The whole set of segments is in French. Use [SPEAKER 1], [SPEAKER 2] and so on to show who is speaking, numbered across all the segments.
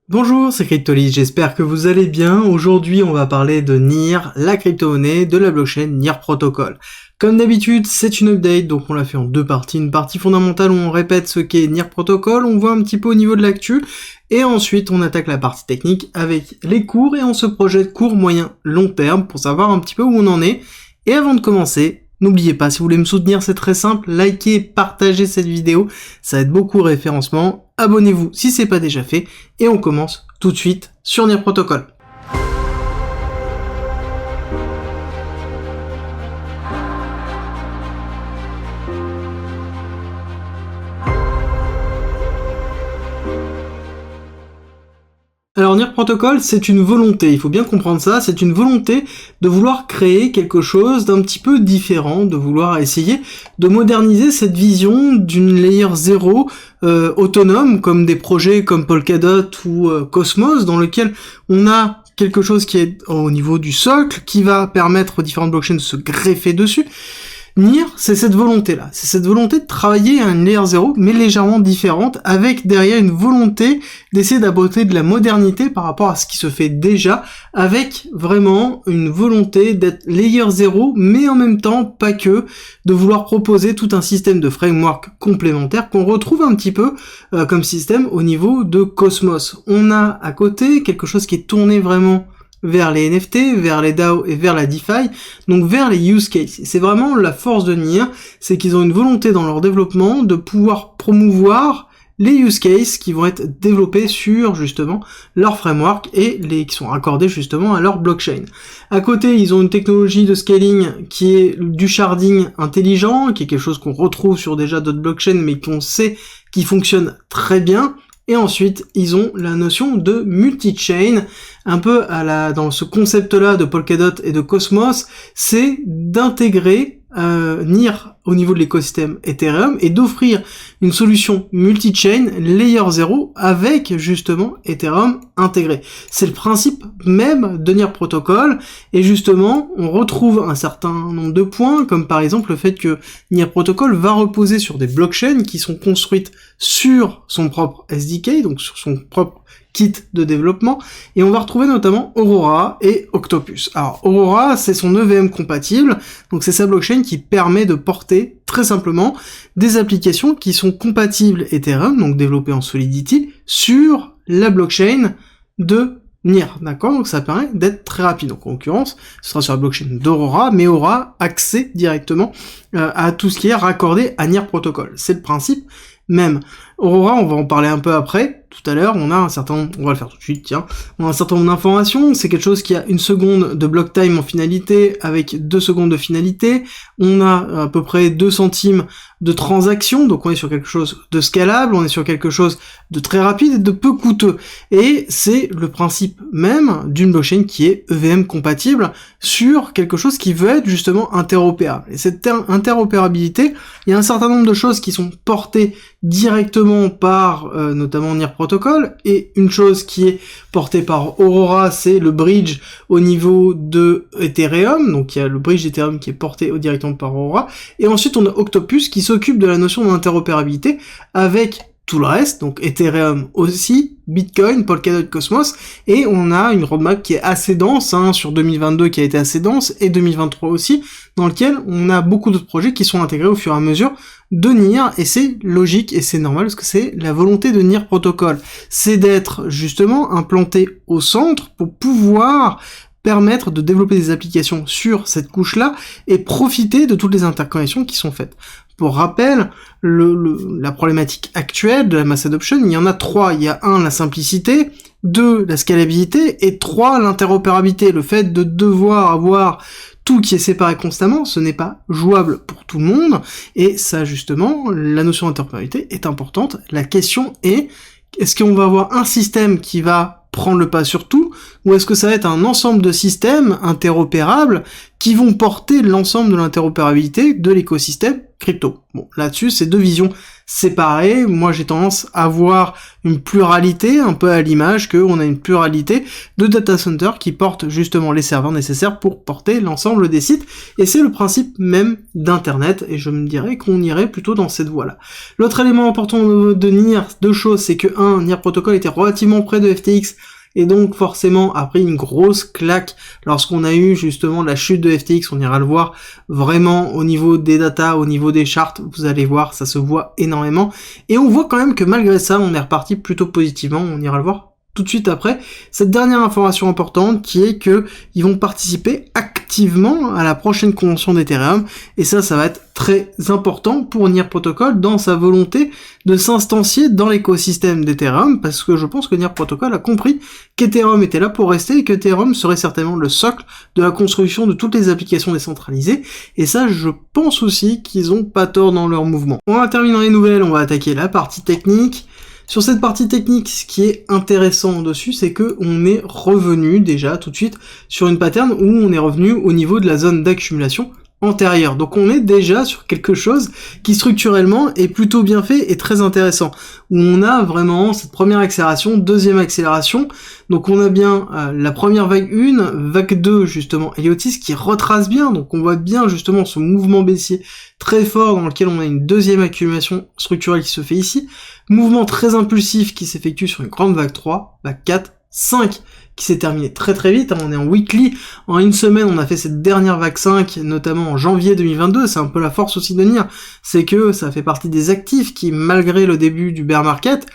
[SPEAKER 1] Bonjour, c'est Cryptolis, j'espère que vous allez bien. Aujourd'hui, on va parler de NIR, la crypto-monnaie de la blockchain NIR Protocol. Comme d'habitude, c'est une update, donc on l'a fait en deux parties. Une partie fondamentale où on répète ce qu'est NIR Protocol, on voit un petit peu au niveau de l'actu, et ensuite on attaque la partie technique avec les cours, et on se projette court, moyen, long terme pour savoir un petit peu où on en est. Et avant de commencer, n'oubliez pas, si vous voulez me soutenir, c'est très simple, likez et partagez cette vidéo, ça aide beaucoup au référencement. Abonnez-vous si c'est pas déjà fait, et on commence tout de suite sur NIR Protocol. Alors NIR Protocol, c'est une volonté, il faut bien comprendre ça, c'est une volonté de vouloir créer quelque chose d'un petit peu différent, de vouloir essayer de moderniser cette vision d'une layer 0 autonome, comme des projets comme Polkadot ou Cosmos, dans lequel on a quelque chose qui est au niveau du socle, qui va permettre aux différentes blockchains de se greffer dessus. NIR, c'est cette volonté-là, c'est cette volonté de travailler à une layer 0, mais légèrement différente, avec derrière une volonté d'essayer d'apporter de la modernité par rapport à ce qui se fait déjà, avec vraiment une volonté d'être layer 0, mais en même temps, pas que, de vouloir proposer tout un système de framework complémentaire qu'on retrouve un petit peu comme système au niveau de Cosmos. On a à côté quelque chose qui est tourné vraiment vers les NFT, vers les DAO et vers la DeFi, donc vers les use cases. C'est vraiment la force de NIR, c'est qu'ils ont une volonté dans leur développement de pouvoir promouvoir les use cases qui vont être développés sur justement leur framework et qui sont raccordés justement à leur blockchain. À côté, ils ont une technologie de scaling qui est du sharding intelligent, qui est quelque chose qu'on retrouve sur déjà d'autres blockchains mais qu'on sait qui fonctionne très bien. Et ensuite, ils ont la notion de multi-chain, un peu dans ce concept-là de Polkadot et de Cosmos, c'est d'intégrer NIR au niveau de l'écosystème Ethereum et d'offrir une solution multi-chain layer 0 avec justement Ethereum intégré. C'est le principe même de NIR Protocol et justement on retrouve un certain nombre de points comme par exemple le fait que NIR Protocol va reposer sur des blockchains qui sont construites sur son propre SDK, donc sur son propre kit de développement, et on va retrouver notamment Aurora et Octopus. Alors Aurora, c'est son EVM compatible, donc c'est sa blockchain qui permet de porter très simplement des applications qui sont compatibles Ethereum, donc développées en Solidity, sur la blockchain de NIR, d'accord? Donc ça permet d'être très rapide. Donc en l'occurrence, ce sera sur la blockchain d'Aurora, mais aura accès directement à tout ce qui est raccordé à NIR Protocol. C'est le principe même. Aurora, on va en parler un peu après, tout à l'heure, on va le faire tout de suite, tiens, on a un certain nombre d'informations, c'est quelque chose qui a 1 seconde de block time en finalité, avec 2 secondes de finalité, on a à peu près 2 centimes de transaction, donc on est sur quelque chose de scalable, on est sur quelque chose de très rapide et de peu coûteux, et c'est le principe même d'une blockchain qui est EVM compatible sur quelque chose qui veut être justement interopérable. Et cette interopérabilité, il y a un certain nombre de choses qui sont portées directement par notamment NIR Protocol, et une chose qui est portée par Aurora, c'est le bridge au niveau de Ethereum, donc il y a le bridge d'Ethereum qui est porté directement par Aurora, et ensuite on a Octopus qui s'occupe de la notion d'interopérabilité avec tout le reste, donc Ethereum aussi, Bitcoin, Polkadot, Cosmos, et on a une roadmap qui est assez dense, sur 2022 qui a été assez dense, et 2023 aussi, dans lequel on a beaucoup d'autres projets qui sont intégrés au fur et à mesure de NIR, et c'est logique, et c'est normal, parce que c'est la volonté de NIR Protocol, c'est d'être justement implanté au centre pour pouvoir permettre de développer des applications sur cette couche-là, et profiter de toutes les interconnexions qui sont faites. Pour rappel, la problématique actuelle de la mass adoption, il y en a 3. Il y a 1, la simplicité, 2, la scalabilité, et 3, l'interopérabilité. Le fait de devoir avoir tout qui est séparé constamment, ce n'est pas jouable pour tout le monde, et ça justement, la notion d'interopérabilité est importante. La question est-ce qu'on va avoir un système qui va prendre le pas sur tout, ou est-ce que ça va être un ensemble de systèmes interopérables qui vont porter l'ensemble de l'interopérabilité de l'écosystème crypto. Bon, là-dessus, c'est deux visions séparées. Moi, j'ai tendance à voir une pluralité, un peu à l'image qu'on a une pluralité de data centers qui portent justement les serveurs nécessaires pour porter l'ensemble des sites. Et c'est le principe même d'Internet, et je me dirais qu'on irait plutôt dans cette voie-là. L'autre élément important de NIR, deux choses, c'est que NIR Protocol était relativement près de FTX, et donc forcément a pris une grosse claque lorsqu'on a eu justement la chute de FTX, on ira le voir vraiment au niveau des datas, au niveau des charts, vous allez voir, ça se voit énormément, et on voit quand même que malgré ça, on est reparti plutôt positivement, on ira le voir tout de suite après. Cette dernière information importante qui est que ils vont participer activement à la prochaine convention d'Ethereum, et ça va être très important pour NIR Protocol dans sa volonté de s'instancier dans l'écosystème d'Ethereum, parce que je pense que NIR Protocol a compris qu'Ethereum était là pour rester et que Ethereum serait certainement le socle de la construction de toutes les applications décentralisées, et ça je pense aussi qu'ils ont pas tort dans leur mouvement. On va terminer les nouvelles, on va attaquer la partie technique. Sur cette partie technique, ce qui est intéressant dessus, c'est que on est revenu déjà tout de suite sur une pattern où on est revenu au niveau de la zone d'accumulation antérieure. Donc on est déjà sur quelque chose qui structurellement est plutôt bien fait et très intéressant, où on a vraiment cette première accélération, deuxième accélération, donc on a bien la première vague 1, vague 2 justement Heliotis qui retrace bien, donc on voit bien justement ce mouvement baissier très fort dans lequel on a une deuxième accumulation structurelle qui se fait ici, mouvement très impulsif qui s'effectue sur une grande vague 3, vague 4, 5 qui s'est terminé très très vite, on est en weekly, en une semaine on a fait cette dernière vague 5, notamment en janvier 2022, c'est un peu la force aussi de NIR, c'est que ça fait partie des actifs qui, malgré le début du bear market,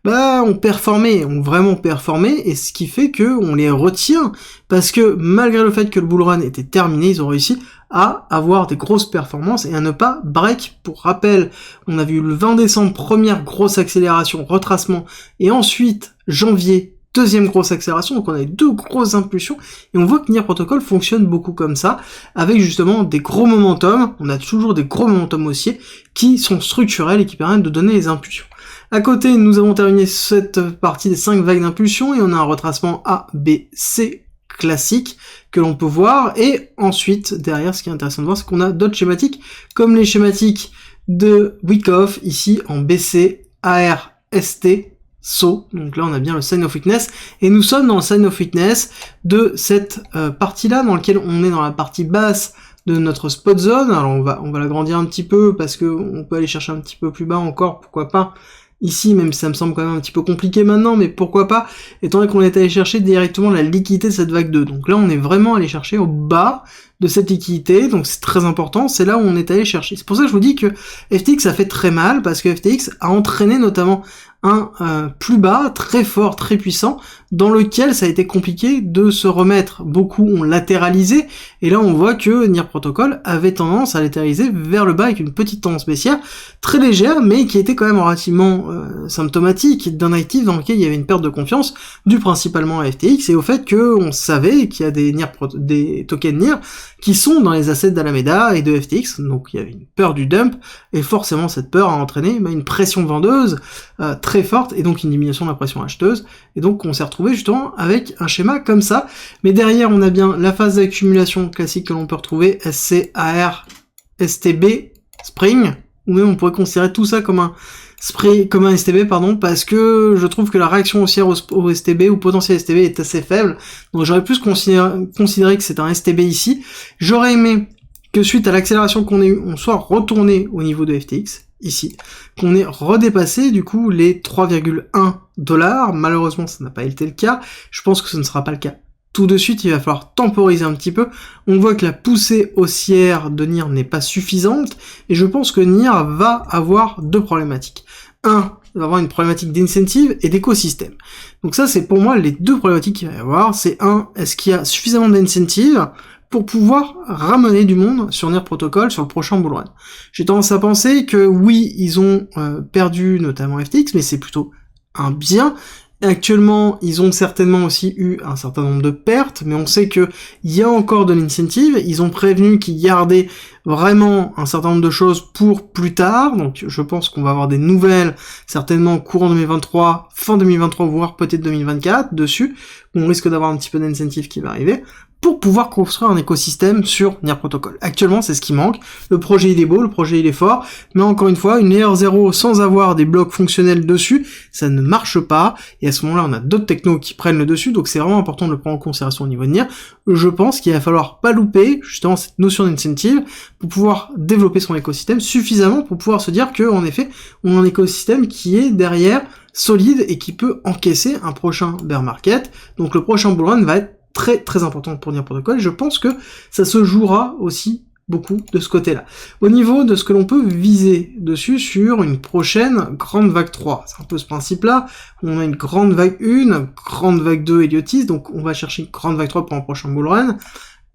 [SPEAKER 1] ont vraiment performé, et ce qui fait que on les retient, parce que malgré le fait que le bull run était terminé, ils ont réussi à avoir des grosses performances et à ne pas break. Pour rappel, on a vu le 20 décembre, première grosse accélération, retracement, et ensuite, janvier, deuxième grosse accélération, donc on a eu deux grosses impulsions, et on voit que NIR Protocol fonctionne beaucoup comme ça, avec justement des gros momentum, on a toujours des gros momentum haussiers, qui sont structurels et qui permettent de donner les impulsions. À côté, nous avons terminé cette partie des 5 vagues d'impulsion, et on a un retracement A, B, C classique, que l'on peut voir, et ensuite, derrière, ce qui est intéressant de voir, c'est qu'on a d'autres schématiques, comme les schématiques de Wyckoff, ici, en BC, AR, ST, SO, donc là on a bien le sign of weakness, et nous sommes dans le sign of weakness de cette partie-là, dans laquelle on est dans la partie basse de notre spot zone. Alors on va l'agrandir un petit peu, parce que on peut aller chercher un petit peu plus bas encore, pourquoi pas, ici, même si ça me semble quand même un petit peu compliqué maintenant, mais pourquoi pas, étant donné qu'on est allé chercher directement la liquidité de cette vague 2. Donc là on est vraiment allé chercher au bas de cette liquidité, donc c'est très important, c'est là où on est allé chercher. C'est pour ça que je vous dis que FTX a fait très mal, parce que FTX a entraîné notamment un plus bas, très fort, très puissant, dans lequel ça a été compliqué de se remettre. Beaucoup ont latéralisé, et là on voit que NIR Protocol avait tendance à latéraliser vers le bas avec une petite tendance baissière, très légère, mais qui était quand même relativement symptomatique d'un actif dans lequel il y avait une perte de confiance, due principalement à FTX, et au fait qu'on savait qu'il y a des tokens NIR qui sont dans les assets d'Alameda et de FTX, donc il y avait une peur du dump, et forcément cette peur a entraîné une pression vendeuse très forte, et donc une diminution de la pression acheteuse, et donc on s'est retrouvé justement avec un schéma comme ça, mais derrière on a bien la phase d'accumulation classique que l'on peut retrouver, SC, AR, STB, Spring, ou même on pourrait considérer tout ça comme un STB, parce que je trouve que la réaction haussière au STB, ou potentiel STB, est assez faible, donc j'aurais plus considéré que c'est un STB ici. J'aurais aimé que suite à l'accélération qu'on a eu, on soit retourné au niveau de FTX, ici, qu'on ait redépassé du coup les 3,1 $, malheureusement ça n'a pas été le cas, je pense que ce ne sera pas le cas tout de suite, il va falloir temporiser un petit peu. On voit que la poussée haussière de NIR n'est pas suffisante, et je pense que NIR va avoir deux problématiques. Un, il va avoir une problématique d'incentive et d'écosystème. Donc ça, c'est pour moi les deux problématiques qu'il va y avoir. C'est un, est-ce qu'il y a suffisamment d'incentive pour pouvoir ramener du monde sur NIR Protocol sur le prochain bull run. J'ai tendance à penser que oui, ils ont perdu notamment FTX, mais c'est plutôt un bien. Actuellement, ils ont certainement aussi eu un certain nombre de pertes, mais on sait que il y a encore de l'incentive. Ils ont prévenu qu'ils gardaient vraiment un certain nombre de choses pour plus tard, donc je pense qu'on va avoir des nouvelles, certainement courant 2023, fin 2023, voire peut-être 2024 dessus, on risque d'avoir un petit peu d'incentive qui va arriver, pour pouvoir construire un écosystème sur Near Protocol. Actuellement, c'est ce qui manque. Le projet, il est beau, le projet, il est fort, mais encore une fois, une layer 0 sans avoir des blocs fonctionnels dessus, ça ne marche pas, et à ce moment-là, on a d'autres technos qui prennent le dessus, donc c'est vraiment important de le prendre en considération au niveau de Near. Je pense qu'il va falloir pas louper, justement, cette notion d'incentive, pour pouvoir développer son écosystème suffisamment pour pouvoir se dire que, en effet, on a un écosystème qui est derrière solide et qui peut encaisser un prochain bear market. Donc le prochain bull run va être très très important pour Near Protocol, et je pense que ça se jouera aussi beaucoup de ce côté-là. Au niveau de ce que l'on peut viser dessus sur une prochaine grande vague 3, c'est un peu ce principe-là, on a une grande vague 1, grande vague 2 Elliottis, donc on va chercher une grande vague 3 pour un prochain bull run.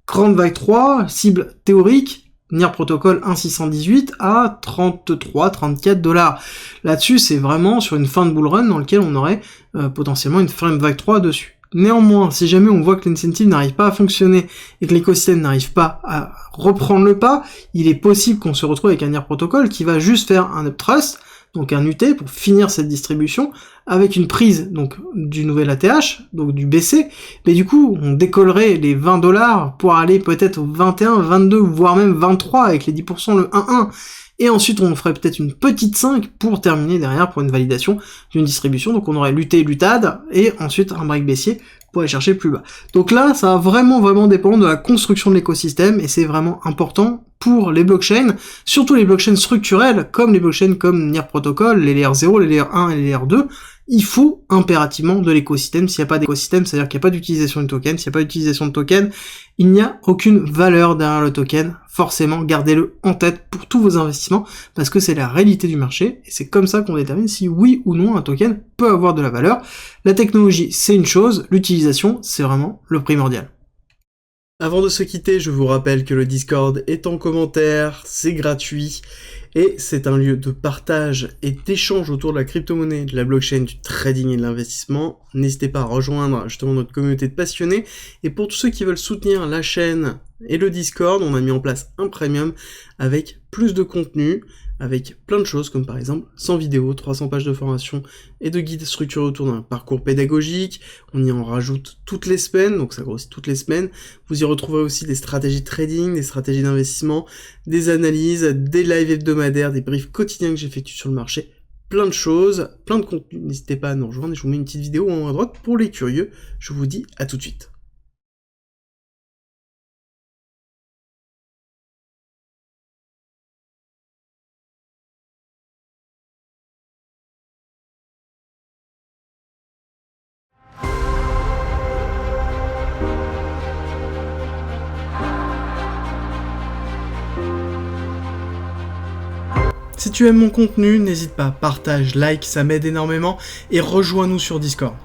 [SPEAKER 1] Grande vague 3, cible théorique, Near Protocol 1.618 à 33-34 $. Là-dessus, c'est vraiment sur une fin de bull run dans lequel on aurait potentiellement une fin de vague 3 dessus. Néanmoins, si jamais on voit que l'incentive n'arrive pas à fonctionner et que l'écosystème n'arrive pas à reprendre le pas, il est possible qu'on se retrouve avec un Near Protocol qui va juste faire un uptrust, donc un UT pour finir cette distribution, avec une prise donc du nouvel ATH, donc du BC, mais du coup on décollerait les 20 $ pour aller peut-être au 21, 22, voire même 23 avec les 10%, le 1-1, et ensuite on ferait peut-être une petite 5 pour terminer derrière pour une validation d'une distribution, donc on aurait luté, lutade, et ensuite un break baissier pour aller chercher plus bas. Donc là, ça va vraiment dépendre de la construction de l'écosystème, et c'est vraiment important pour les blockchains, surtout les blockchains structurelles, comme les blockchains comme Near Protocol, les layers 0, les layers 1 et les layers 2, il faut impérativement de l'écosystème. S'il n'y a pas d'écosystème, c'est-à-dire qu'il n'y a pas d'utilisation de token. S'il n'y a pas d'utilisation de token, il n'y a aucune valeur derrière le token. Forcément, gardez-le en tête pour tous vos investissements, parce que c'est la réalité du marché, et c'est comme ça qu'on détermine si oui ou non un token peut avoir de la valeur. La technologie, c'est une chose, l'utilisation, c'est vraiment le primordial. Avant de se quitter, je vous rappelle que le Discord est en commentaire, c'est gratuit, et c'est un lieu de partage et d'échange autour de la crypto-monnaie, de la blockchain, du trading et de l'investissement. N'hésitez pas à rejoindre justement notre communauté de passionnés, et pour tous ceux qui veulent soutenir la chaîne et le Discord, on a mis en place un premium avec plus de contenu, avec plein de choses, comme par exemple 100 vidéos, 300 pages de formation et de guides structurés autour d'un parcours pédagogique. On y en rajoute toutes les semaines, donc ça grossit toutes les semaines. Vous y retrouverez aussi des stratégies de trading, des stratégies d'investissement, des analyses, des lives hebdomadaires, des briefs quotidiens que j'effectue sur le marché, plein de choses, plein de contenu. N'hésitez pas à nous rejoindre, et je vous mets une petite vidéo en haut à droite pour les curieux. Je vous dis à tout de suite. Si tu aimes mon contenu, n'hésite pas, partage, like, ça m'aide énormément, et rejoins-nous sur Discord.